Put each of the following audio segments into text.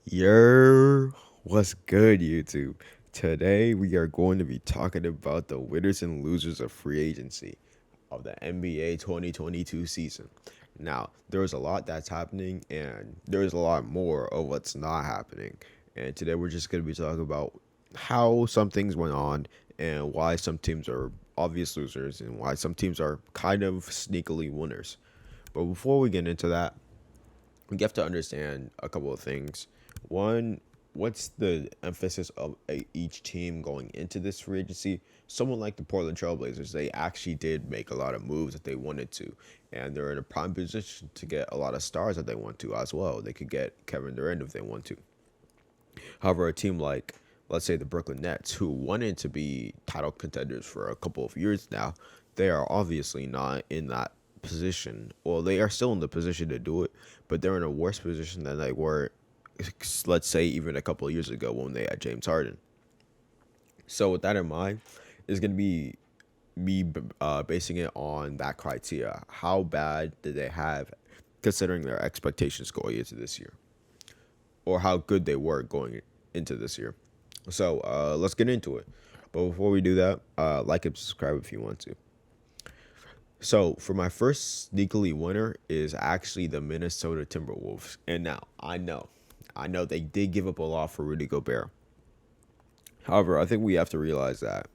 Yer, what's good, YouTube? Today we are going to be talking about the winners and losers of free agency of the NBA 2022 season. Now, there's a lot that's happening, and there's a lot more of what's not happening. And today we're just going to be talking about how some things went on and why some teams are obvious losers and why some teams are kind of sneakily winners. But before we get into that, we have to understand a couple of things. One, what's the emphasis of each team going into this free agency? Someone like the Portland Trailblazers, they actually did make a lot of moves that they wanted to, and they're in a prime position to get a lot of stars that they want to as well. They could get Kevin Durant if they want to. However, a team like, let's say, the Brooklyn Nets, who wanted to be title contenders for a couple of years now, they are obviously not in that position. Well, they are still in the position to do it, but they're in a worse position than they were, let's say, even a couple of years ago when they had James Harden. So, with that in mind, it's going to be me basing it on that criteria. How bad did they have considering their expectations going into this year? Or how good they were going into this year. So let's get into it. But before we do that, like and subscribe if you want to. So for my first sneakily winner is actually the Minnesota Timberwolves. And now I know they did give up a lot for Rudy Gobert. However, I think we have to realize that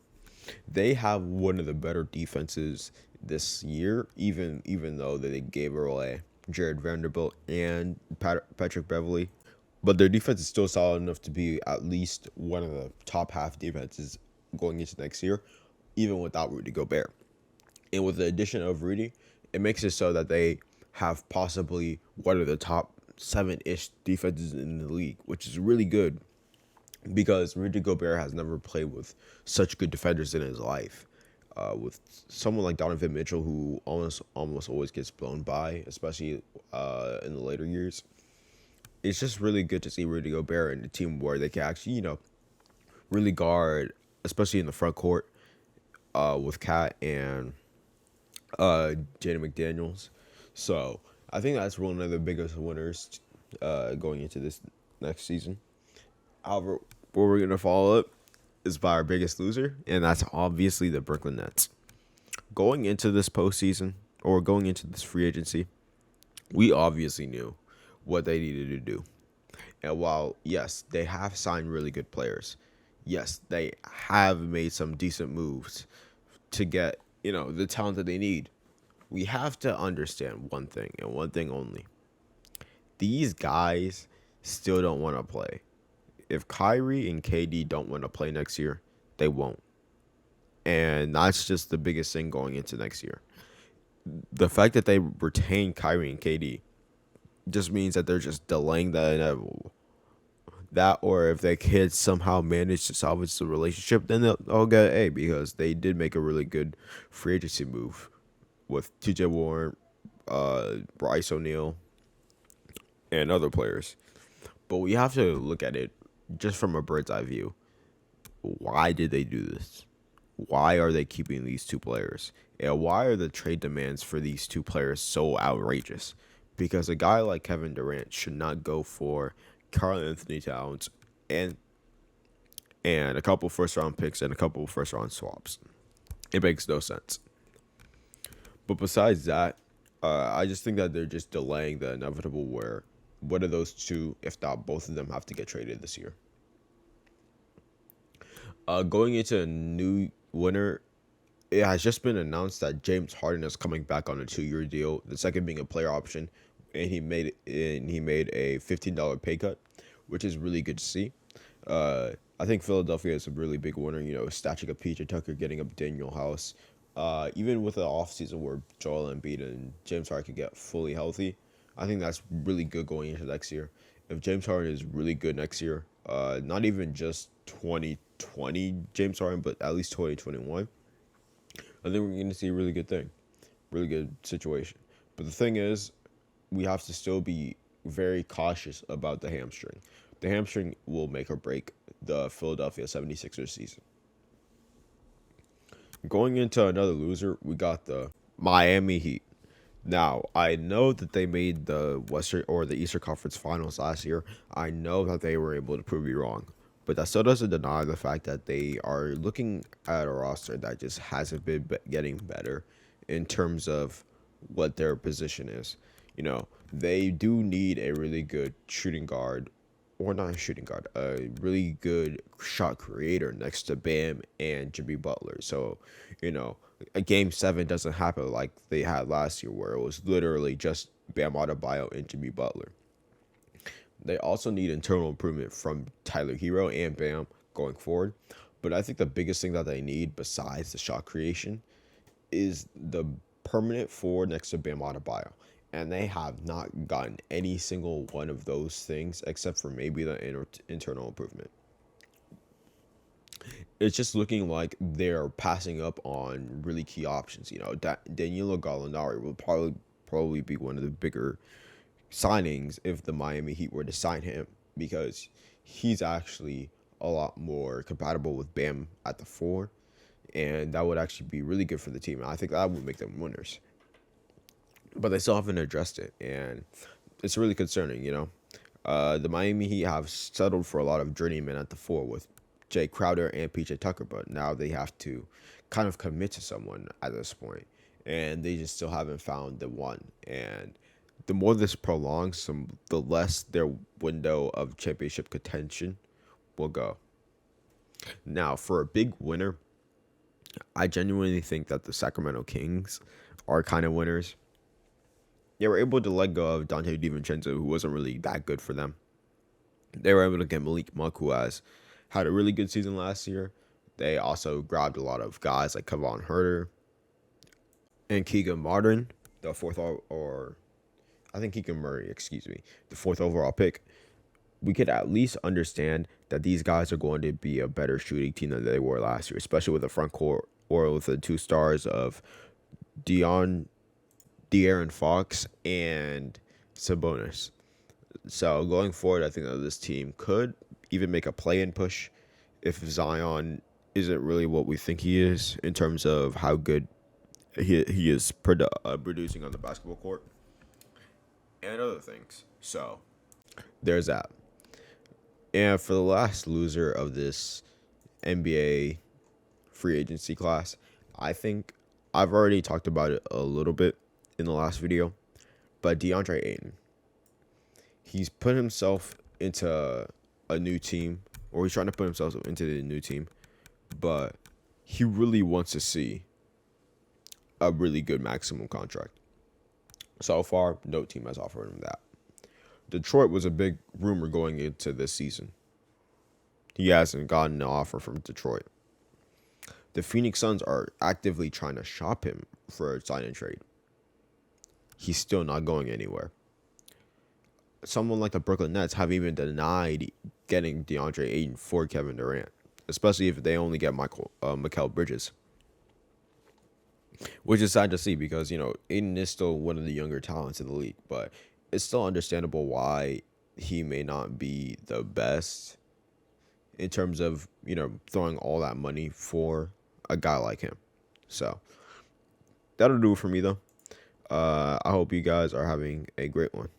they have one of the better defenses this year, even though they gave away Jared Vanderbilt and Patrick Beverly. But their defense is still solid enough to be at least one of the top half defenses going into next year, even without Rudy Gobert. And with the addition of Rudy, it makes it so that they have possibly one of the top seven-ish defenses in the league, which is really good because Rudy Gobert has never played with such good defenders in his life. With someone like Donovan Mitchell, who almost always gets blown by, especially in the later years, it's just really good to see Rudy Gobert in a team where they can actually, really guard, especially in the front court, with Cat and Jaden McDaniels. So I think that's one of the biggest winners going into this next season. However, where we're gonna follow up is by our biggest loser, and that's obviously the Brooklyn Nets. Going into this postseason or going into this free agency, we obviously knew what they needed to do. And while, yes, they have signed really good players, yes, they have made some decent moves to get, the talent that they need. We have to understand one thing and one thing only. These guys still don't want to play. If Kyrie and KD don't want to play next year, they won't. And that's just the biggest thing going into next year. The fact that they retain Kyrie and KD just means that they're just delaying the inevitable. That, or if they could somehow manage to salvage the relationship, then they'll get A because they did make a really good free agency move with TJ Warren, Bryce O'Neal, and other players. But we have to look at it just from a bird's eye view. Why did they do this? Why are they keeping these two players? And why are the trade demands for these two players so outrageous? Because a guy like Kevin Durant should not go for Karl Anthony Towns and a couple first round picks and a couple first round swaps. It makes no sense. But besides that, I just think that they're just delaying the inevitable where one of those two, if not both of them, have to get traded this year. Going into a new winner, it has just been announced that James Harden is coming back on a 2-year deal. The second being a player option, and he made a $15 pay cut, which is really good to see. I think Philadelphia is a really big winner. Stashing up PJ Tucker, getting up Daniel House. Even with the offseason where Joel Embiid and James Harden could get fully healthy, I think that's really good going into next year. If James Harden is really good next year, not even just 2020 James Harden, but at least 2021, I think we're going to see a really good thing, really good situation. But the thing is, we have to still be very cautious about the hamstring. The hamstring will make or break the Philadelphia 76ers season. Going into another loser, we got the Miami Heat. Now, I know that they made the Western or the Eastern Conference Finals last year. I know that they were able to prove me wrong. But that still doesn't deny the fact that they are looking at a roster that just hasn't been getting better in terms of what their position is. They do need a really good shooting guard, or not a shooting guard, a really good shot creator next to Bam and Jimmy Butler. So, you know, a game 7 doesn't happen like they had last year, where it was literally just Bam Adebayo and Jimmy Butler. They also need internal improvement from Tyler Hero and Bam going forward. But I think the biggest thing that they need, besides the shot creation, is the permanent four next to Bam Adebayo. And they have not gotten any single one of those things except for maybe the internal improvement. It's just looking like they're passing up on really key options. Danilo Gallinari will probably be one of the bigger signings if the Miami Heat were to sign him, because he's actually a lot more compatible with Bam at the four, and that would actually be really good for the team. And I think that would make them winners. But they still haven't addressed it, and it's really concerning. The Miami Heat have settled for a lot of journeymen at the four with Jay Crowder and PJ Tucker, but now they have to kind of commit to someone at this point, and they just still haven't found the one. And the more this prolongs, the less their window of championship contention will go. Now, for a big winner, I genuinely think that the Sacramento Kings are kind of winners. They were able to let go of Dante DiVincenzo, who wasn't really that good for them. They were able to get Malik Monk, who had a really good season last year. They also grabbed a lot of guys like Kevon Huerter and Keegan Martin, the I think Keegan Murray, excuse me, the 4th overall pick. We could at least understand that these guys are going to be a better shooting team than they were last year, especially with the front court or with the 2 stars of De'Aaron Fox and Sabonis. So going forward, I think that this team could even make a play-in push if Zion isn't really what we think he is in terms of how good he is producing on the basketball court and other things. So there's that. And for the last loser of this NBA free agency class, I think I've already talked about it a little bit in the last video, but DeAndre Ayton. He's put himself into a new team, or he's trying to put himself into the new team, but he really wants to see a really good maximum contract. So far, no team has offered him that. Detroit was a big rumor going into this season. He hasn't gotten an offer from Detroit. The Phoenix Suns are actively trying to shop him for a sign and trade. He's still not going anywhere. Someone like the Brooklyn Nets have even denied getting DeAndre Ayton for Kevin Durant, especially if they only get Mikal Bridges. Which is sad to see because, Ayton is still one of the younger talents in the league, but it's still understandable why he may not be the best in terms of, throwing all that money for a guy like him. So that'll do it for me, though. I hope you guys are having a great one.